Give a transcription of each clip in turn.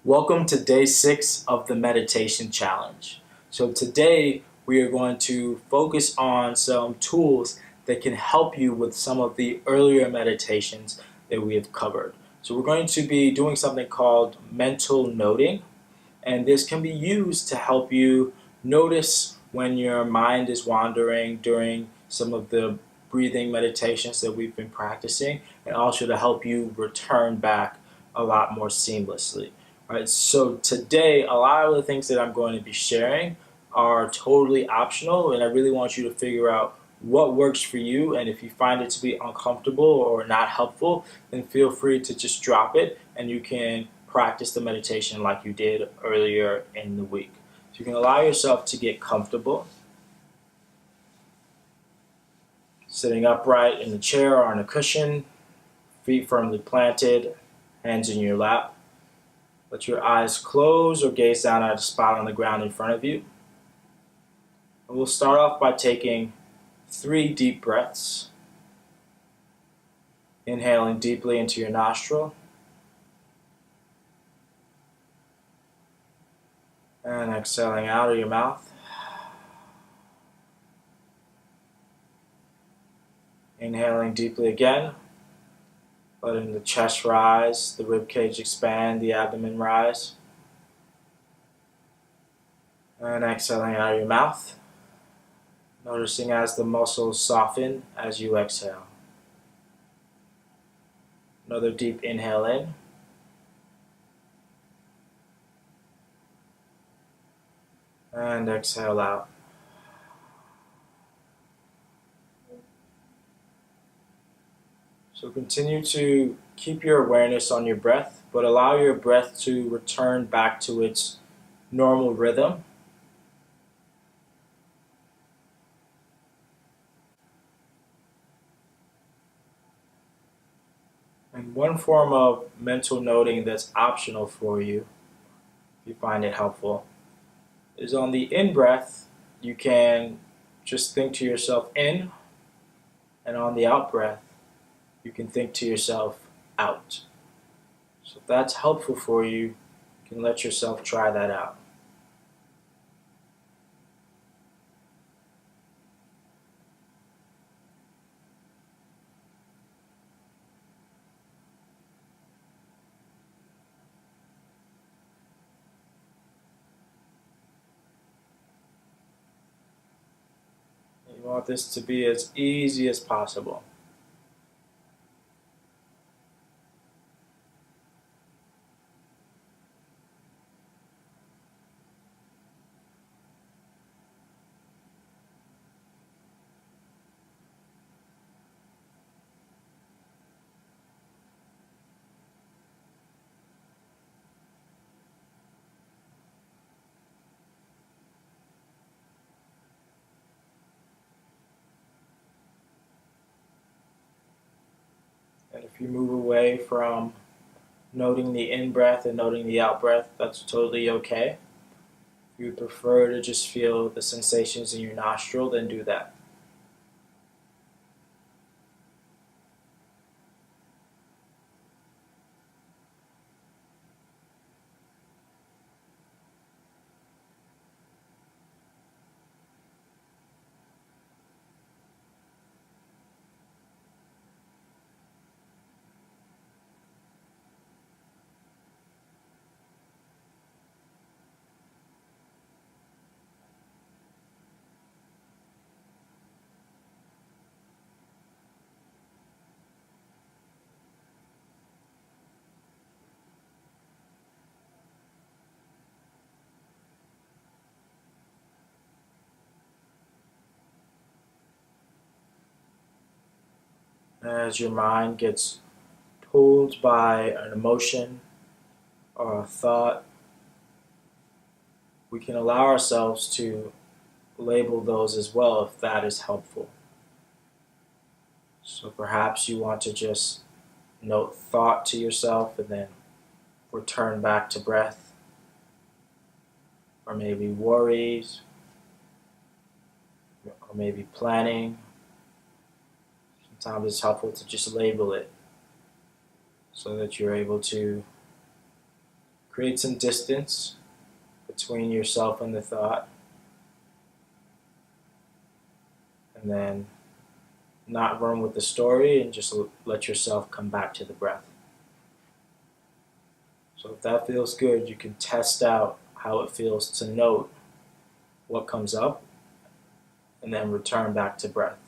Welcome to day 6 of the meditation challenge. So today we are going to focus on some tools that can help you with some of the earlier meditations that we have covered. So we're going to be doing something called mental noting, and this can be used to help you notice when your mind is wandering during some of the breathing meditations that we've been practicing, and also to help you return back a lot more seamlessly. All right, so today, a lot of the things that I'm going to be sharing are totally optional, and I really want you to figure out what works for you. And if you find it to be uncomfortable or not helpful, then feel free to just drop it, and you can practice the meditation like you did earlier in the week. So you can allow yourself to get comfortable, sitting upright in the chair or on a cushion, feet firmly planted, hands in your lap. Let your eyes close or gaze down at a spot on the ground in front of you. And we'll start off by taking 3 deep breaths. Inhaling deeply into your nostril. And exhaling out of your mouth. Inhaling deeply again. Letting the chest rise, the rib cage expand, the abdomen rise. And exhaling out of your mouth. Noticing as the muscles soften as you exhale. Another deep inhale in. And exhale out. So continue to keep your awareness on your breath, but allow your breath to return back to its normal rhythm. And one form of mental noting that's optional for you, if you find it helpful, is on the in-breath, you can just think to yourself in, and on the out-breath, you can think to yourself out. So if that's helpful for you, you can let yourself try that out. You want this to be as easy as possible. And if you move away from noting the in-breath and noting the out-breath, that's totally okay. If you prefer to just feel the sensations in your nostril, then do that. As your mind gets pulled by an emotion or a thought, we can allow ourselves to label those as well if that is helpful. So perhaps you want to just note thought to yourself and then return back to breath, or maybe worries, or maybe planning. Sometimes it's helpful to just label it so that you're able to Create some distance between yourself and the thought, and then not run with the story and just let yourself come back to the breath. So if that feels good, you can test out how it feels to note what comes up and then return back to breath.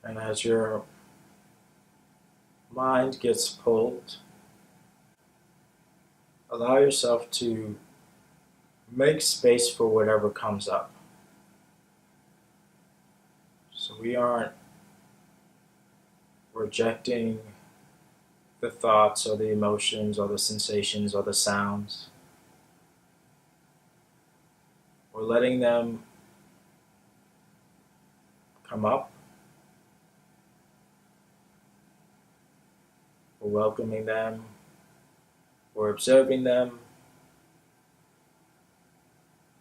And as your mind gets pulled, allow yourself to make space for whatever comes up. So we aren't rejecting the thoughts or the emotions or the sensations or the sounds. We're letting them come up. We're welcoming them. We're observing them.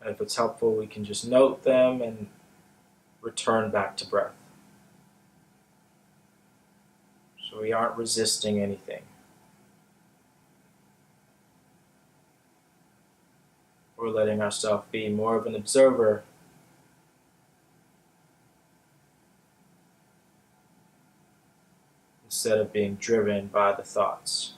And if it's helpful, we can just note them and return back to breath. So we aren't resisting anything. We're letting ourselves be more of an observer instead of being driven by the thoughts.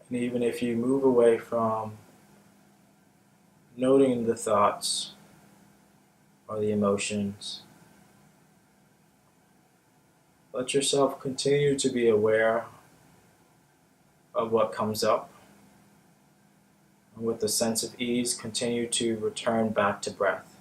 And even if you move away from noting the thoughts or the emotions, let yourself continue to be aware of what comes up, and with a sense of ease, continue to return back to breath.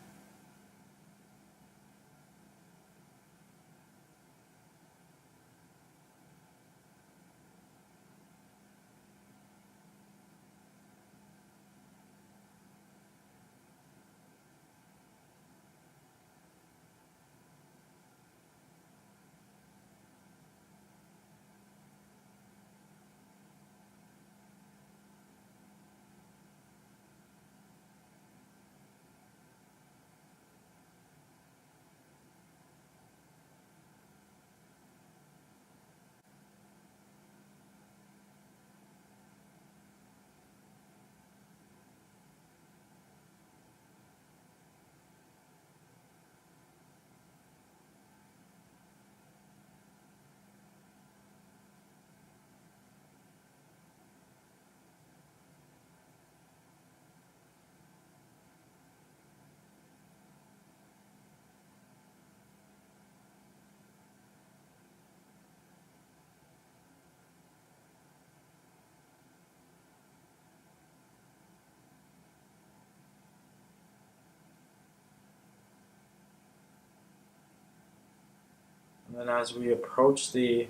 And then as we approach the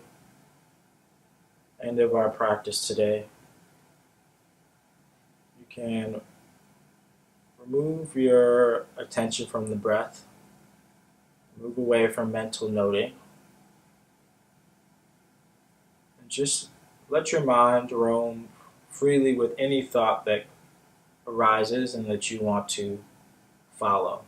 end of our practice today, you can remove your attention from the breath, move away from mental noting, and just let your mind roam freely with any thought that arises and that you want to follow.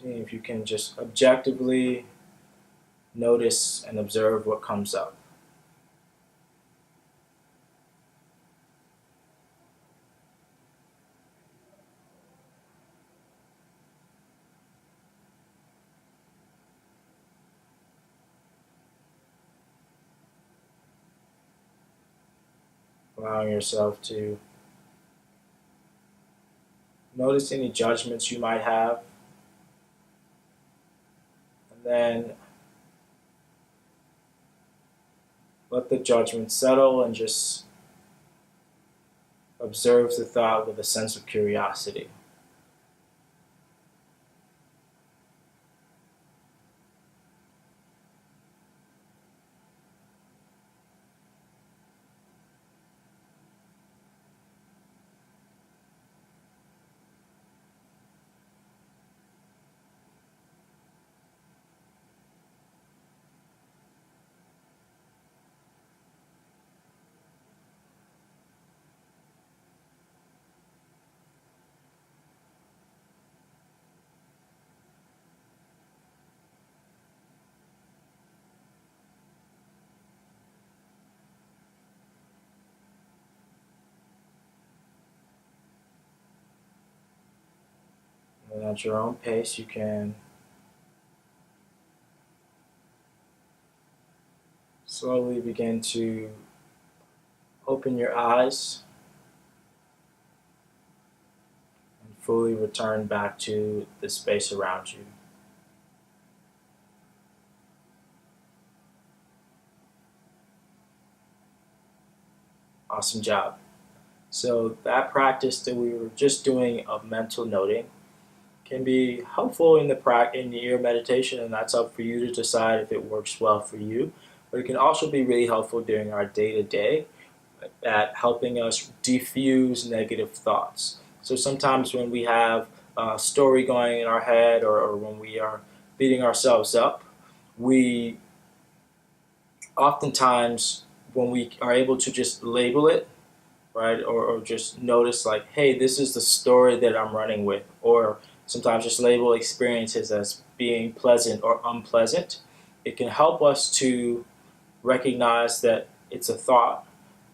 See if you can just objectively notice and observe what comes up. Allowing yourself to notice any judgments you might have, and then let the judgment settle and just observe the thought with a sense of curiosity. And at your own pace, you can slowly begin to open your eyes and fully return back to the space around you. Awesome job. So that practice that we were just doing of mental noting can be helpful in your meditation, and that's up for you to decide if it works well for you. But it can also be really helpful during our day-to-day at helping us defuse negative thoughts. So sometimes when we have a story going in our head, or when we are beating ourselves up, we oftentimes, when we are able to just label it, right, or just notice like, hey, this is the story that I'm running with, or sometimes just label experiences as being pleasant or unpleasant, it can help us to recognize that it's a thought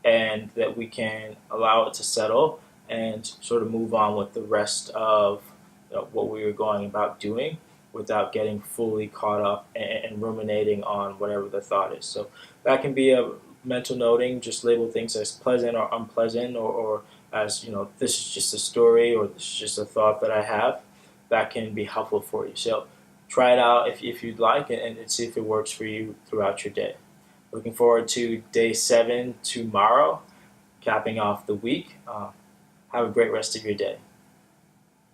and that we can allow it to settle and sort of move on with the rest of what we were going about doing without getting fully caught up and ruminating on whatever the thought is. So that can be a mental noting, just label things as pleasant or unpleasant, or as, this is just a story, or this is just a thought that I have. That can be helpful for you. So try it out if you'd like, and see if it works for you throughout your day. Looking forward to day 7 tomorrow, capping off the week. Have a great rest of your day.